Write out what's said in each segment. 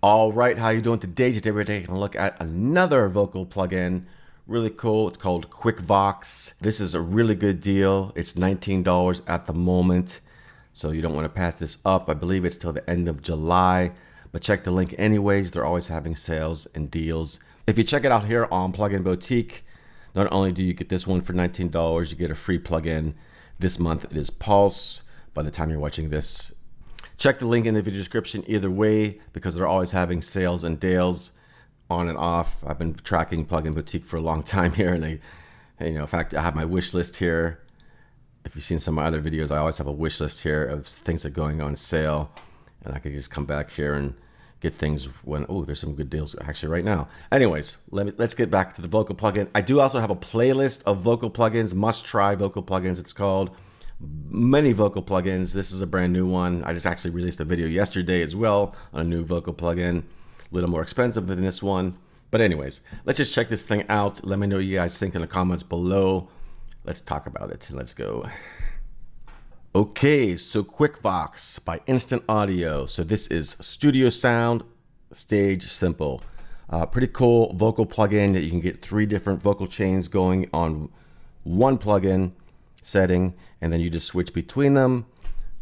All right, how you doing today? Today we're taking a look at another vocal plugin. Really cool. It's called QuickVox. This is a really good deal. It's $19 at the moment, so you don't want to pass this up. I believe it's till the end of July, but check the link anyways. They're always having sales and deals. If you check it out here on Plugin Boutique, not only do you get this one for $19, you get a free plugin. This month it is Pulse. By the time you're watching this, check the link in the video description either way, because they're always having sales and deals on and off. I've been tracking Plugin Boutique for a long time here, and in fact, I have my wish list here. If you've seen some of my other videos, I always have a wish list here of things that are going on sale, and I can just come back here and get things when, oh, there's some good deals actually right now. Anyways, let's get back to the vocal plugin. I do also have a playlist of vocal plugins, must try vocal plugins, it's called. Many vocal plugins. This is a brand new one. I just actually released a video yesterday as well on a new vocal plugin. A little more expensive than this one. But anyways, let's just check this thing out. Let me know what you guys think in the comments below. Let's talk about it. Let's go. Okay, so QuickVox by Instant Audio. So this is studio sound, stage simple. Pretty cool vocal plugin that you can get 3 different vocal chains going on one plugin setting, and then you just switch between them.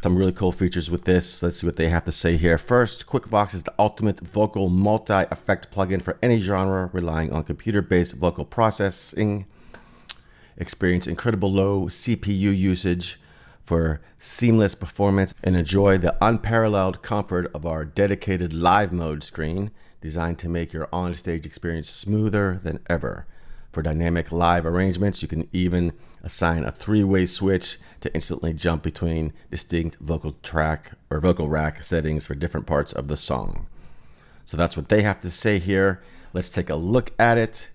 Some really cool features with this. Let's see what they have to say here. First, QuickVox is the ultimate vocal multi-effect plugin for any genre, relying on computer-based vocal processing. Experience incredible low CPU usage for seamless performance, and enjoy the unparalleled comfort of our dedicated live mode screen, designed to make your onstage experience smoother than ever. For dynamic live arrangements, you can even assign a 3-way switch to instantly jump between distinct vocal track or vocal rack settings for different parts of the song. So that's what they have to say here. Let's take a look at it.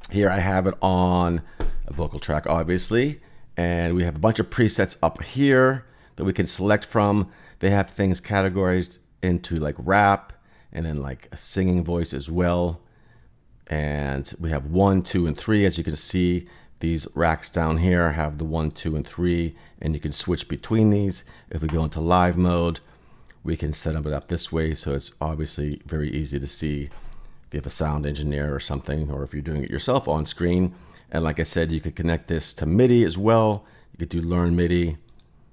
Here I have it on a vocal track, obviously, and we have a bunch of presets up here that we can select from. They have things categorized into like rap and then like a singing voice as well. And we have 1, 2, and 3. As you can see, these racks down here have the 1, 2, and 3, and you can switch between these. If we go into live mode, we can set it up this way, so it's obviously very easy to see if you have a sound engineer or something, or if you're doing it yourself on screen. And like I said, you could connect this to MIDI as well. You could do learn MIDI,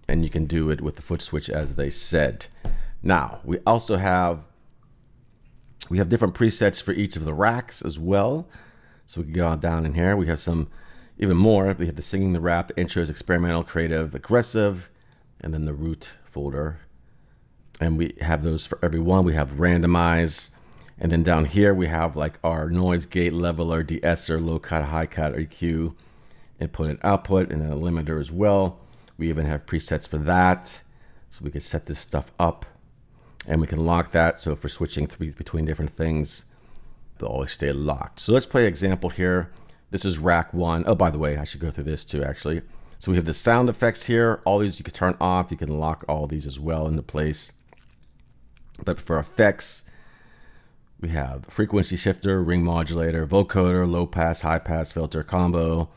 and you can do it with the Footswitch as they said. Now, we also have different presets for each of the racks as well. So we can go on down in here. We have some even more. We have the singing, the rap, the intros, experimental, creative, aggressive, and then the root folder. And we have those for every one. We have randomize. And then down here we have like our noise gate leveler, de-esser, low cut, high cut, EQ, input and output, and then a limiter as well. We even have presets for that. So we can set this stuff up. And we can lock that, so if we're switching between different things, they'll always stay locked. So let's play an example here. This is rack 1. Oh, by the way, I should go through this too, actually. So we have the sound effects here. All these you can turn off. You can lock all these as well into place. But for effects, we have the frequency shifter, ring modulator, vocoder, low pass, high pass filter combo.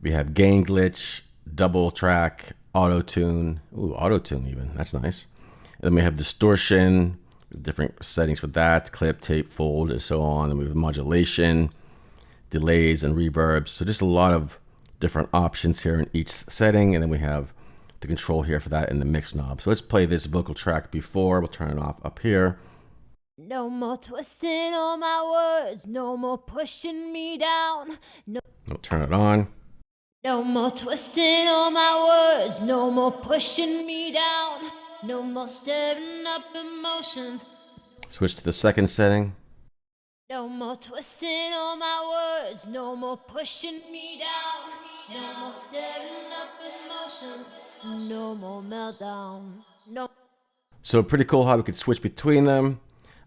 We have gain glitch, double track, AutoTune. Ooh, AutoTune even. That's nice. And then we have distortion, different settings for that, clip, tape, fold, and so on. And we have modulation, delays, and reverbs. So just a lot of different options here in each setting. And then we have the control here for that and the mix knob. So let's play this vocal track before. We'll turn it off up here. No more twisting all my words, no more pushing me down. We'll turn it on. No more twisting all my words, no more pushing me down. No more stirring up emotions. Switch to the second setting. No more twisting all my words, no more pushing me down. No more stirring up emotions, no more meltdown. No. So pretty cool how we could switch between them.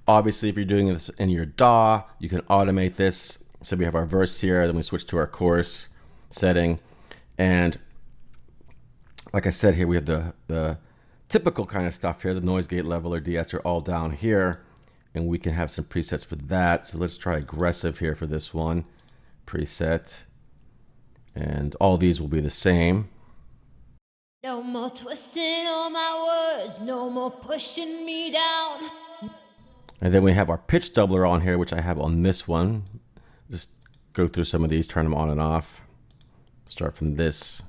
Obviously, if you're doing this in your DAW, you can automate this. So we have our verse here, then we switch to our chorus setting. And like I said here, we have the typical kind of stuff here, the noise gate leveler, de-esser all down here, and we can have some presets for that. So let's try aggressive here for this one preset, and all these will be the same. No more twisting all my words, no more pushing me down. And then we have our pitch doubler on here, which I have on this one. Just go through some of these, turn them on and off. Start from this.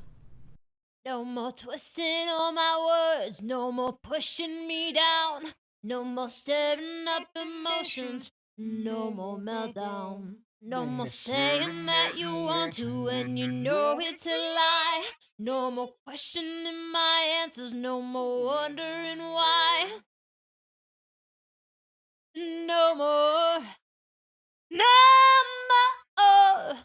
No more twisting all my words, no more pushing me down, no more stirring up emotions, no more meltdown. No more saying that you want to when you know it's a lie. No more questioning my answers, no more wondering why. No more, no more.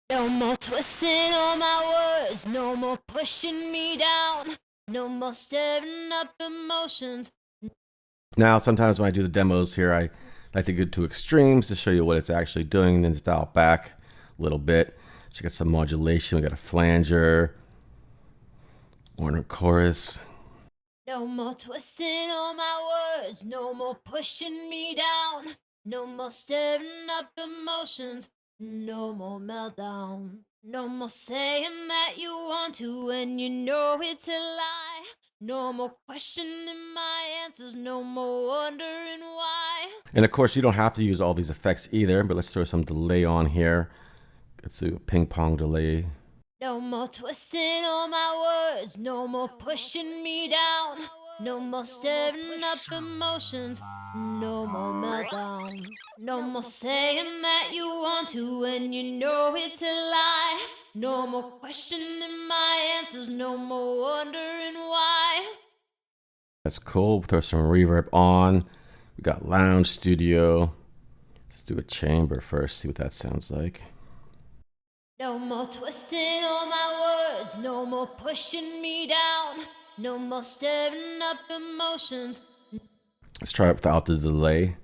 No more twisting all my words, no more pushing me down, no more stirring up emotions. Now, sometimes when I do the demos here, I like to go to extremes to show you what it's actually doing, and then dial back a little bit. So you got some modulation, we got a flanger, Warner chorus. No more twisting all my words, no more pushing me down, no more stirring up emotions, no more meltdown. No more saying that you want to when you know it's a lie. No more questioning my answers, no more wondering why. And of course, you don't have to use all these effects either, but let's throw some delay on here. Let's do a ping pong delay. No more twisting all my words, no more pushing me down, no more stirring up emotions, no more meltdown. No more saying that you want to when you know it's a lie. No more questioning my answers, no more wondering why. That's cool. We'll throw some reverb on. We got lounge studio. Let's do a chamber first, see what that sounds like. No more twisting all my words, no more pushing me down, no more stirring up emotions. Let's try it without the delay.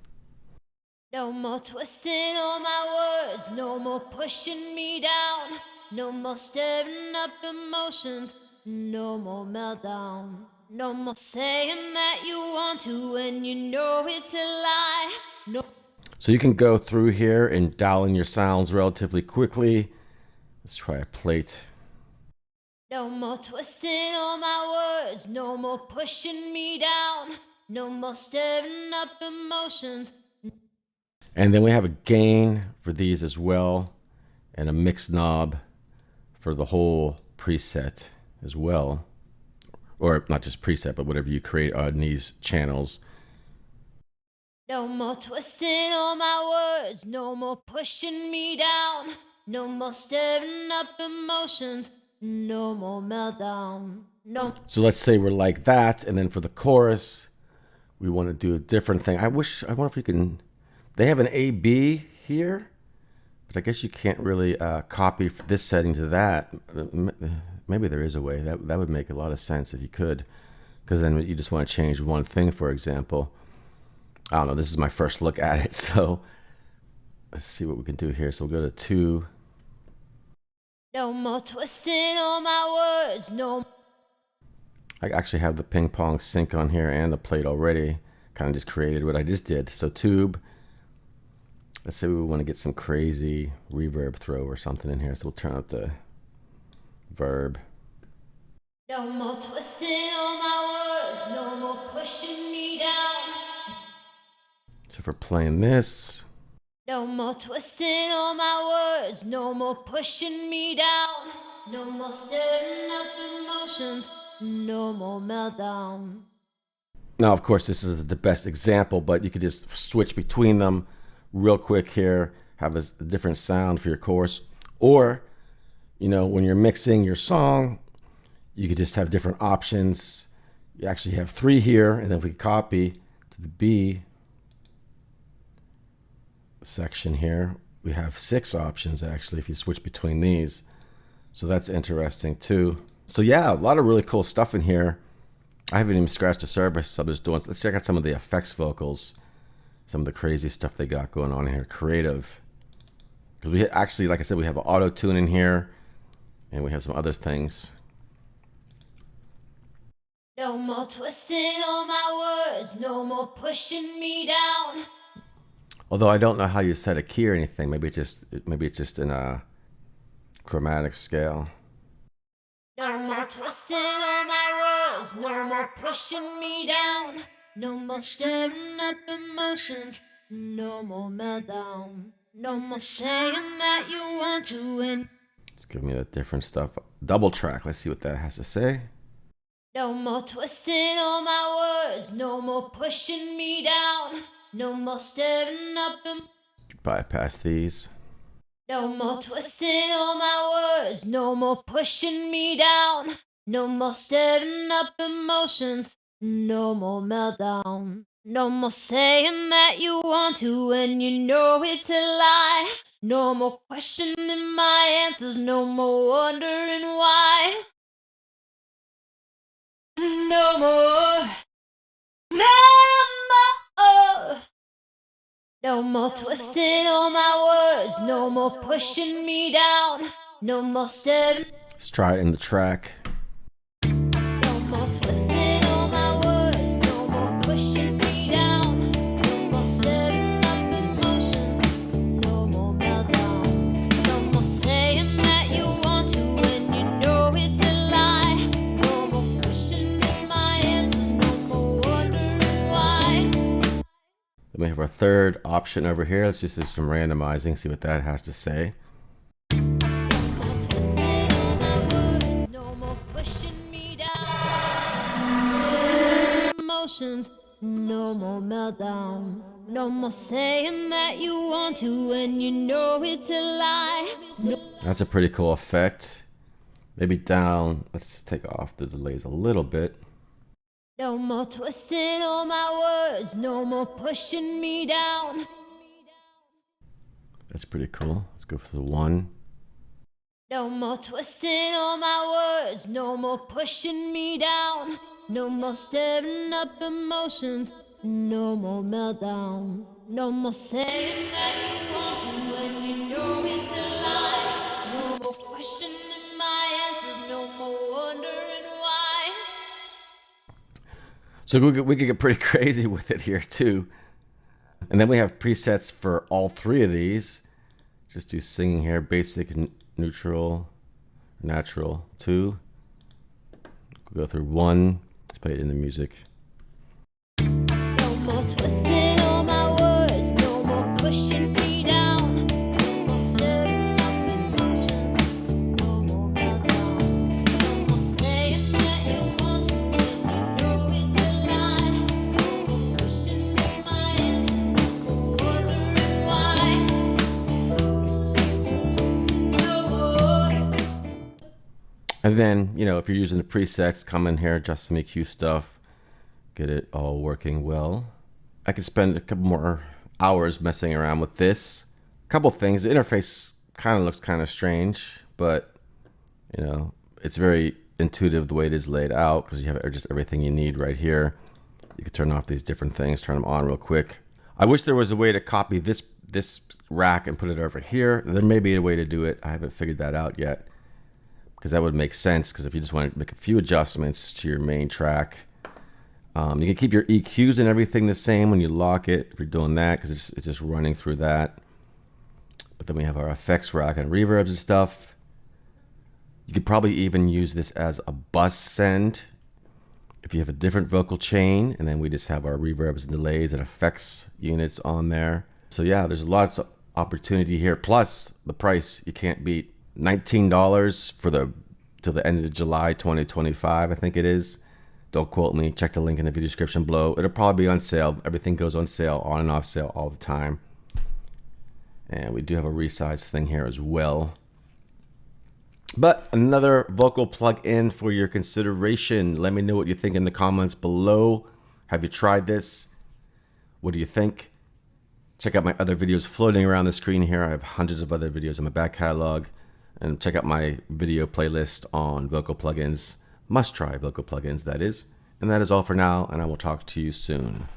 No more twisting all my words, no more pushing me down, no more stirring up emotions, no more meltdown. No more saying that you want to when you know it's a lie. No. So you can go through here and dial in your sounds relatively quickly. Let's try a plate. No more twisting all my words, no more pushing me down, no more stirring up emotions. And then we have a gain for these as well, and a mix knob for the whole preset as well. Or not just preset, but whatever you create on these channels. No more twisting all my words, no more pushing me down, no more stirring up emotions, no more meltdown. No. So let's say we're like that, and then for the chorus, we want to do a different thing. I wonder if you can, they have an A-B here, but I guess you can't really copy this setting to that. Maybe there is a way. That would make a lot of sense if you could, because then you just want to change one thing, for example. I don't know, this is my first look at it, so let's see what we can do here. So we'll go to 2. No more twisting all my words, no. I actually have the ping pong sync on here and the plate already. Kind of just created what I just did. So tube. Let's say we want to get some crazy reverb throw or something in here. So we'll turn up the verb. No more twisting all my words, no more pushing me down. So for playing this. No more twisting all my words, no more pushing me down, no more stirring up emotions, no more meltdown. Now, of course, this is the best example, but you could just switch between them real quick here, have a different sound for your chorus. Or, you know, when you're mixing your song, you could just have different options. You actually have 3 here, and then if we copy to the B section here, we have 6 options actually if you switch between these. So that's interesting too. So yeah, a lot of really cool stuff in here. I haven't even scratched the surface. I'm just doing. Let's check out some of the effects vocals, some of the crazy stuff they got going on here. Creative, because we actually, like I said, we have an AutoTune in here, and we have some other things. No more twisting all my words, no more pushing me down. Although I don't know how you set a key or anything. Maybe it's just in a chromatic scale. No more twisting all my words, no more pushing me down, No more stirring up emotions, no more meltdown. No more saying that you want to win. Let's give me that different stuff. Double track. Let's see what that has to say. No more twisting all my words, no more pushing me down. No more stirring up Bypass these. no more twisting all my words, no more pushing me down. No more stirring up emotions, no more meltdown. No more saying that you want to when you know it's a lie. No more questioning my answers, no more wondering why. No more, no more. No more twisting all my words, no more pushing me down. No more stirring. Let's try it in the track. No more twisting all my words, no more pushing me down. No more stirring up emotions, no more meltdown. No more saying that you want to when you know it's a lie. No more questioning my answers, no more wondering why. Then we have our third option over here. Let's just do some randomizing, see what that has to say. Twisting all my words, no more pushing me down. Emotions, no more meltdown. No more saying that you want to when you know it's a lie. No, That's a pretty cool effect. Maybe down. Let's take off the delays a little bit. no more twisting all my words, no more pushing me down. That's pretty cool. Let's go for the 1. No more twisting all my words, no more pushing me down. No more stirring up emotions, no more meltdown. No more saying that you want to when you know it's a lie. No more questioning my answers, no more wondering why. So we could get pretty crazy with it here too. And then we have presets for all 3 of these. Just do singing here, basic, neutral, natural, 2. Go through 1. Let's play it in the music. No more twisting all my words, no more pushing me down. No more stirring up emotions, no more meltdown. No more saying that you want to when you know it's a lie. No more questioning my answers, no more wondering why. No more. And then, you know, if you're using the presets, come in here, adjust some EQ stuff, get it all working well. I could spend a couple more hours messing around with this. A couple things. The interface kind of looks kind of strange, but, you know, it's very intuitive the way it is laid out because you have just everything you need right here. You can turn off these different things, turn them on real quick. I wish there was a way to copy this rack and put it over here. There may be a way to do it. I haven't figured that out yet, because that would make sense. Because if you just want to make a few adjustments to your main track, you can keep your EQs and everything the same when you lock it, if you're doing that, because it's just running through that. But then we have our effects rack and reverbs and stuff. You could probably even use this as a bus send if you have a different vocal chain, and then we just have our reverbs and delays and effects units on there. So yeah, there's lots of opportunity here. Plus the price you can't beat. $19 for till the end of July 2025, I think it is. Don't quote me. Check the link in the video description below. It'll probably be on sale. Everything goes on sale, on and off sale all the time. And we do have a resize thing here as well. But another vocal plug-in for your consideration. Let me know what you think in the comments below. Have you tried this? What do you think? Check out my other videos floating around the screen here. I have hundreds of other videos in my back catalog. And check out my video playlist on vocal plugins. Must try vocal plugins, that is. And that is all for now, and I will talk to you soon.